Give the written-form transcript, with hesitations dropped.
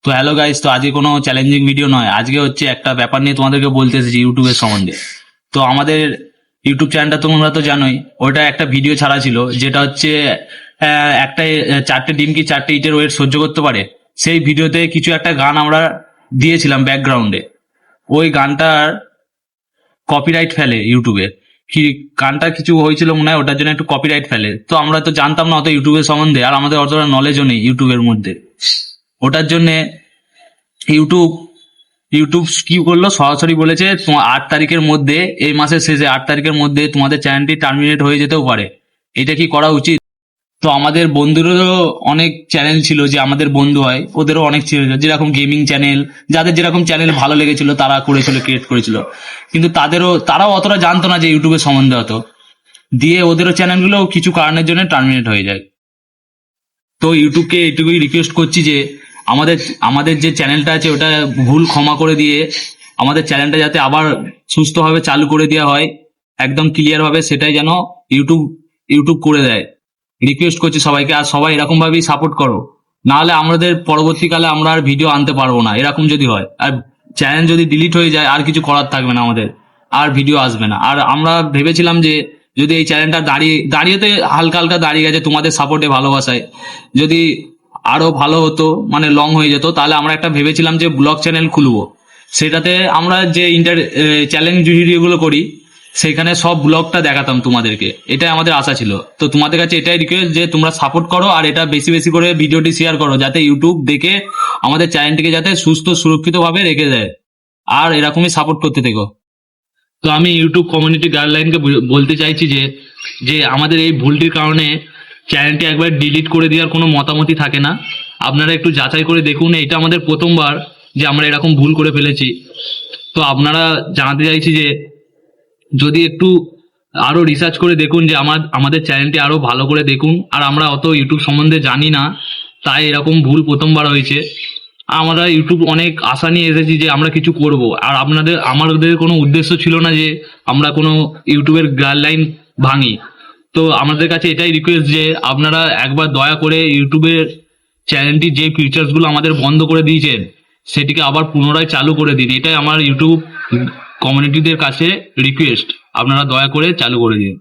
তো hello guys, তো আজকে কোনো চ্যালেঞ্জিং ভিডিও নয়, আজকে হচ্ছে একটা ব্যাপার নিয়ে তোমাদেরকে বলতে এসেছি ইউটিউবের সম্বন্ধে। তো আমাদের ইউটিউব চ্যানেলটা তোমরা তো জানোই, ওটা একটা ভিডিও ছাড়া ছিল যেটা হচ্ছে একটা 4টে ডিম কি 4টে ইটের ওয়েট সহ্য করতে পারে। সেই ভিডিওতে কিছু একটা গান আমরা দিয়েছিলাম ব্যাকগ্রাউন্ডে, ওই গানটার কপিরাইট ফেলে ইউটিউবে। কি গানটা কিছু হয়েছিল মনে হয়, ওটার জন্য একটু কপিরাইট ফেলে। তো আমরা তো জানতাম না অত ইউটিউবের সম্বন্ধে, আর আমাদের অতটা নলেজও নেই ইউটিউবের মধ্যে। ওটার জন্যে ইউটিউব ইউটিউব কি করলো, সরাসরি বলেছে 8 তারিখের মধ্যে, এই মাসের শেষে 8 তারিখের মধ্যে তোমাদের চ্যানেলটি টার্মিনেট হয়ে যেতেও পারে। এটা কি করা উচিত? তো আমাদের বন্ধুদেরও অনেক চ্যানেল ছিল, যে আমাদের বন্ধু হয় ওদেরও অনেক ছিল, যেরকম গেমিং চ্যানেল, যাদের যেরকম চ্যানেল ভালো লেগেছিল তারা করেছিল, ক্রিয়েট করেছিল। কিন্তু তারাও অতটা জানতো না যে ইউটিউবের সম্বন্ধে হতো, দিয়ে ওদেরও চ্যানেলগুলো কিছু কারণের জন্য টার্মিনেট হয়ে যায়। তো ইউটিউবকে এটুকুই রিকোয়েস্ট করছি যে আমাদের আমাদের যে চ্যানেলটা আছে ওটা ভুল ক্ষমা করে দিয়ে আমাদের চ্যানেলটা যাতে আবার সুস্থভাবে চালু করে দেওয়া হয়, একদম ক্লিয়ার ভাবে, সেটাই যেন ইউটিউব ইউটিউব করে দেয়। রিকোয়েস্ট করছি সবাইকে, আর সবাই এরকম ভাবেই সাপোর্ট করো, নাহলে আমাদের পরবর্তীকালে আমরা আর ভিডিও আনতে পারবো না। এরকম যদি হয়, আর চ্যানেল যদি ডিলিট হয়ে যায়, আর কিছু করার থাকবে না আমাদের, আর ভিডিও আসবে না। আর আমরা ভেবেছিলাম যে যদি এই চ্যানেলটা দাঁড়িয়েতে হালকা হালকা দাঁড়িয়ে গেছে তোমাদের সাপোর্টে, ভালোবাসায়, যদি আরো ভালো হতো, মানে লং হয়ে যেত, তাহলে আমরা একটা ভেবেছিলাম যে ব্লগ চ্যানেল খুলবো। সেটাতে আমরা যে চ্যালেঞ্জ ভিডিওগুলো করি, সেখানে সব ব্লগটা দেখাতাম তোমাদেরকে, এটাই আমাদের আশা ছিল। তো তোমাদের কাছে এটাই রিকোয়েস্ট যে তোমরা সাপোর্ট করো, আর এটা বেশি বেশি করে ভিডিওটি শেয়ার করো, যাতে ইউটিউব দেখে আমাদের চ্যানেলটিকে যাতে সুস্থ সুরক্ষিতভাবে রেখে দেয়। আর এরকমই সাপোর্ট করতে থেকো। তো আমি ইউটিউব কমিউনিটি গাইডলাইনকে বলতে চাইছি যে যে আমাদের এই ভুলটির কারণে চ্যানেলটি একবার ডিলিট করে দেওয়ার কোনো মতামতই থাকে না। আপনারা একটু যাচাই করে দেখুন, এটা আমাদের প্রথমবার যে আমরা এরকম ভুল করে ফেলেছি। তো আপনারা জানাতে চাইছি যে যদি একটু আরো রিসার্চ করে দেখুন, যে আমাদের চ্যানেলটি আরো ভালো করে দেখুন। আর আমরা অত ইউটিউব সম্বন্ধে জানি না, তাই এরকম ভুল প্রথমবার হয়েছে। আমরা ইউটিউব অনেক আশা নিয়ে এসেছি যে আমরা কিছু করব, আর আমাদের কোনো উদ্দেশ্য ছিল না যে আমরা কোনো ইউটিউবের গাইডলাইন ভাঙি। তো আমাদের কাছে এটাই রিকোয়েস্ট যে আপনারা একবার দয়া করে ইউটিউবের চ্যানেলটি যে ফিচার্সগুলো আমাদের বন্ধ করে দিয়েছেন, সেটিকে আবার পুনরায় চালু করে দিন। এটাই আমার ইউটিউব কমিউনিটিদের কাছে রিকোয়েস্ট, আপনারা দয়া করে চালু করে দিন।